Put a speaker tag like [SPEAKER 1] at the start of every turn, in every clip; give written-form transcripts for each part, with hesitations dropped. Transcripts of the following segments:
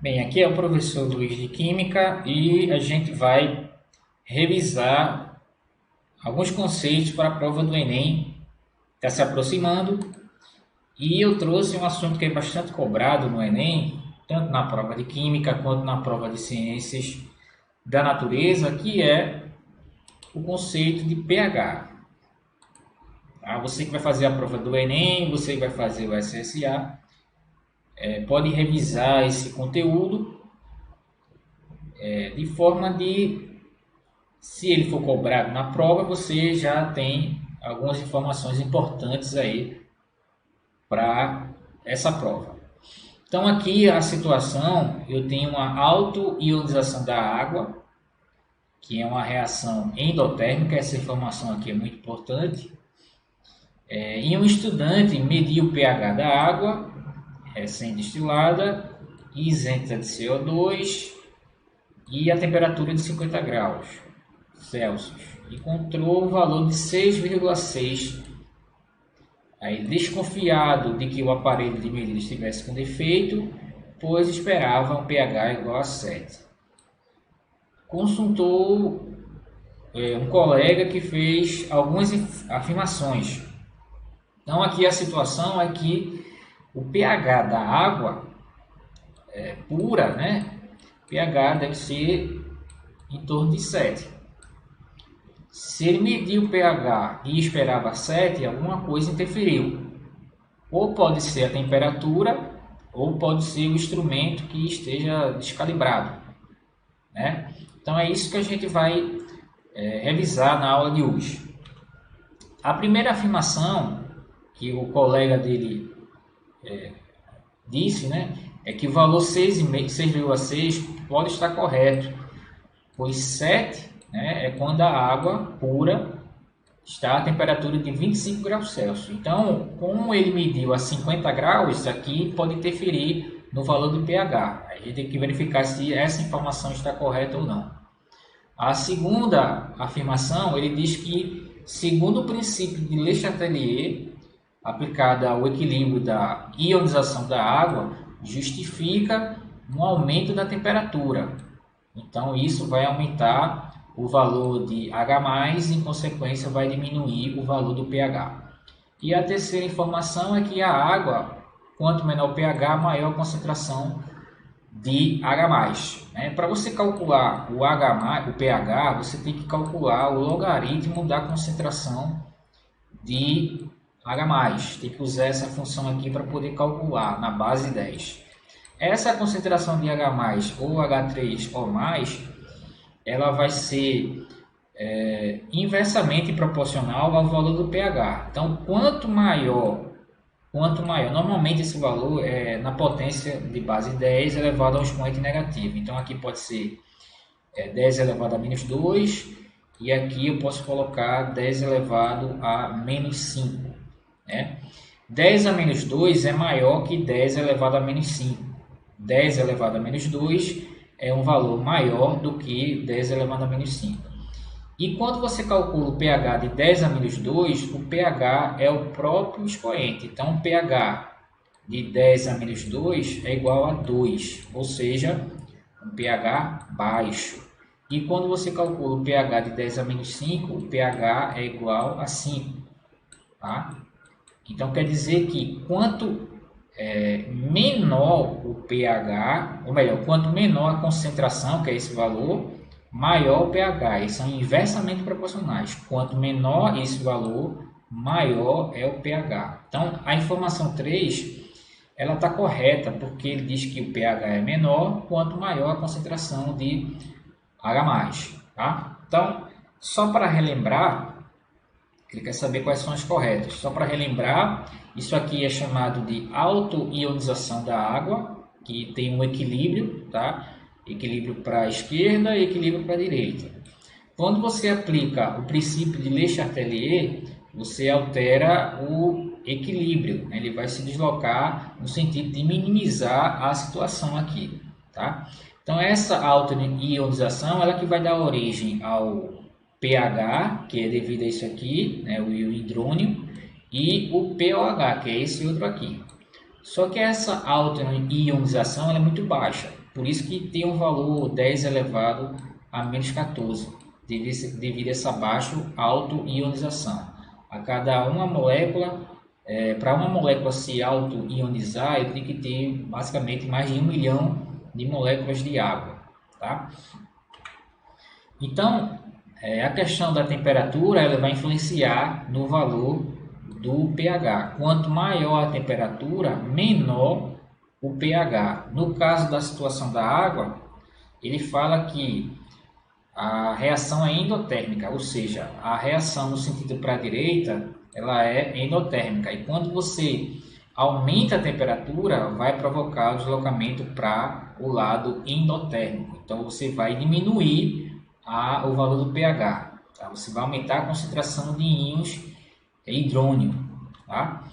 [SPEAKER 1] Bem, aqui é o professor Luiz de Química e a gente vai revisar alguns conceitos para a prova do Enem. Está se aproximando e eu trouxe um assunto que é bastante cobrado no Enem, tanto na prova de Química quanto na prova de Ciências da Natureza, que é o conceito de pH. Tá? Você que vai fazer a prova do Enem, você que vai fazer o SSA, pode revisar esse conteúdo de forma de se ele for cobrado na prova, você já tem algumas informações importantes aí para essa prova. Então aqui a situação, eu tenho uma autoionização da água, que é uma reação endotérmica, essa informação aqui é muito importante. E um estudante mediu o pH da água, recém-destilada, isenta de CO2 e a temperatura de 50 graus Celsius. Encontrou o valor de 6,6. Aí, desconfiado de que o aparelho de medida estivesse com defeito, pois esperava um pH igual a 7. Consultou um colega que fez algumas afirmações. Então, aqui a situação é que o pH da água pura, né? pH deve ser em torno de 7. Se ele mediu o pH e esperava 7, alguma coisa interferiu. Ou pode ser a temperatura, ou pode ser o instrumento que esteja descalibrado, né? Então é isso que a gente vai revisar na aula de hoje. A primeira afirmação que o colega dele disse, né, é que o valor 6,6 pode estar correto, pois 7, né, é quando a água pura está a temperatura de 25 graus Celsius. Então, como ele mediu a 50 graus, aqui pode interferir no valor do pH. A gente tem que verificar se essa informação está correta ou não. A segunda afirmação, ele diz que, segundo o princípio de Le Chatelier, aplicado ao equilíbrio da ionização da água, justifica um aumento da temperatura. Então, isso vai aumentar o valor de H+, e em consequência vai diminuir o valor do pH. E a terceira informação é que a água, quanto menor o pH, maior a concentração de H+. Para você calcular o H+, o pH, você tem que calcular o logaritmo da concentração de H+. Tem que usar essa função aqui para poder calcular na base 10. Essa concentração de H+, ou H3 ou mais, ela vai ser inversamente proporcional ao valor do pH. Então, quanto maior, normalmente esse valor é na potência de base 10 elevado ao expoente negativo. Então, aqui pode ser 10 elevado a menos 2, e aqui eu posso colocar 10 elevado a menos 5. Né? 10 a menos 2 é maior que 10 elevado a menos 5. 10 elevado a menos 2 é um valor maior do que 10 elevado a menos 5. E quando você calcula o pH de 10 a menos 2, o pH é o próprio expoente. Então, o pH de 10 a menos 2 é igual a 2, ou seja, um pH baixo. E quando você calcula o pH de 10 a menos 5, o pH é igual a 5. Tá? Então, quer dizer que quanto menor o pH, ou melhor, quanto menor a concentração, que é esse valor, maior o pH. Eles são inversamente proporcionais. Quanto menor esse valor, maior é o pH. Então, a informação 3, ela está correta, porque ele diz que o pH é menor quanto maior a concentração de H+. Tá? Então, só para relembrar, ele quer saber quais são as corretas. Só para relembrar, isso aqui é chamado de autoionização da água, que tem um equilíbrio, tá? Equilíbrio para a esquerda e equilíbrio para a direita. Quando você aplica o princípio de Le Chatelier, você altera o equilíbrio, né? Ele vai se deslocar no sentido de minimizar a situação aqui, tá? Então, essa autoionização ela que vai dar origem ao pH, que é devido a isso aqui, né, o hidrônio, e o POH, que é esse outro aqui. Só que essa autoionização ela é muito baixa. Por isso que tem um valor 10 elevado a menos 14, devido a essa baixa auto-ionização. A cada uma molécula, para uma molécula se auto-ionizar, ele tem que ter basicamente mais de 1 milhão de moléculas de água. Tá? Então, a questão da temperatura ela vai influenciar no valor do pH. Quanto maior a temperatura, menor o pH. No caso da situação da água, ele fala que a reação é endotérmica, ou seja, a reação no sentido para a direita ela é endotérmica. E quando você aumenta a temperatura, vai provocar o deslocamento para o lado endotérmico. Então, você vai diminuir o valor do pH. Tá? Você vai aumentar a concentração de íons hidrônio. Tá?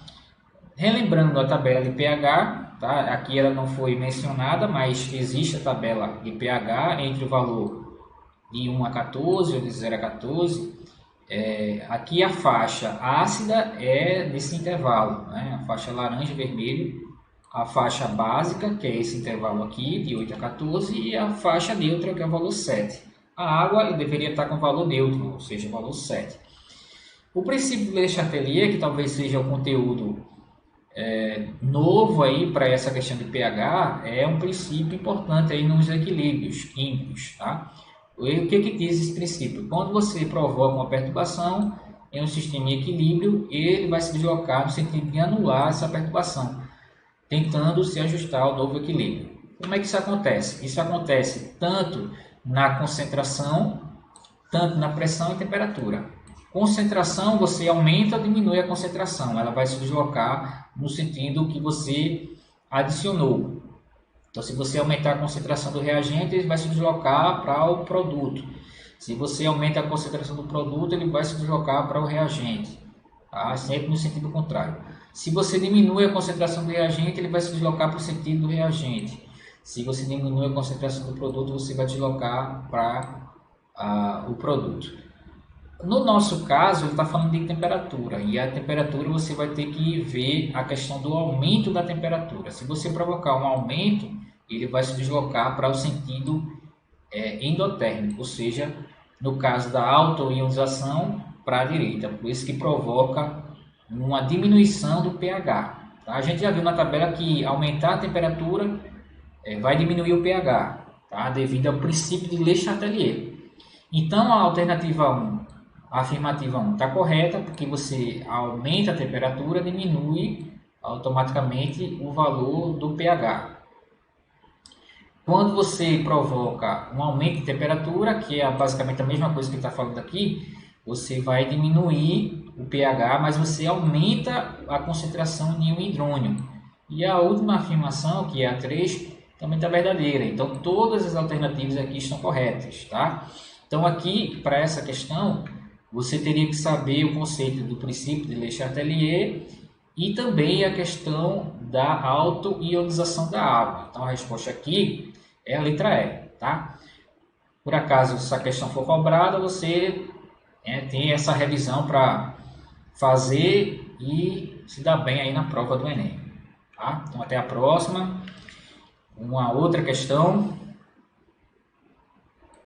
[SPEAKER 1] Relembrando a tabela de pH, tá? Aqui ela não foi mencionada, mas existe a tabela de pH entre o valor de 1 a 14 ou de 0 a 14. Aqui a faixa ácida é desse intervalo, né? A faixa laranja e vermelho, a faixa básica, que é esse intervalo aqui, de 8 a 14, e a faixa neutra, que é o valor 7. A água deveria estar com valor neutro, ou seja, o valor 7. O princípio de Le Chatelier, que talvez seja o conteúdo novo aí para essa questão de pH, é um princípio importante aí nos equilíbrios químicos, tá? O que diz esse princípio? Quando você provoca uma perturbação em um sistema em equilíbrio, ele vai se deslocar no sentido de anular essa perturbação, tentando se ajustar ao novo equilíbrio. Como é que isso acontece? Isso acontece tanto na concentração, tanto na pressão e temperatura. Concentração, você aumenta ou diminui a concentração, ela vai se deslocar no sentido que você adicionou. Então, se você aumentar a concentração do reagente, ele vai se deslocar para o produto. Se você aumenta a concentração do produto, ele vai se deslocar para o reagente. Tá? Sempre no sentido contrário. Se você diminui a concentração do reagente, ele vai se deslocar para o sentido do reagente. Se você diminui a concentração do produto, você vai deslocar para o produto. No nosso caso, ele está falando de temperatura. E a temperatura você vai ter que ver a questão do aumento da temperatura. Se você provocar um aumento, ele vai se deslocar para o sentido endotérmico, ou seja, no caso da autoionização, para a direita. Por isso que provoca uma diminuição do pH. Tá? A gente já viu na tabela que aumentar a temperatura vai diminuir o pH, tá? Devido ao princípio de Le Chatelier. Então, a alternativa 1, a afirmativa 1, está correta, porque você aumenta a temperatura, diminui automaticamente o valor do pH. Quando você provoca um aumento de temperatura, que é basicamente a mesma coisa que está falando aqui, você vai diminuir o pH, mas você aumenta a concentração de um hidrônio. E a última afirmação, que é a 3, também está verdadeira. Então, todas as alternativas aqui estão corretas. Tá? Então, aqui, para essa questão, você teria que saber o conceito do princípio de Le Chatelier e também a questão da auto-ionização da água. Então, a resposta aqui é a letra E. Tá? Por acaso, se a questão for cobrada, você tem essa revisão para fazer e se dar bem aí na prova do Enem. Tá? Então, até a próxima. Uma outra questão.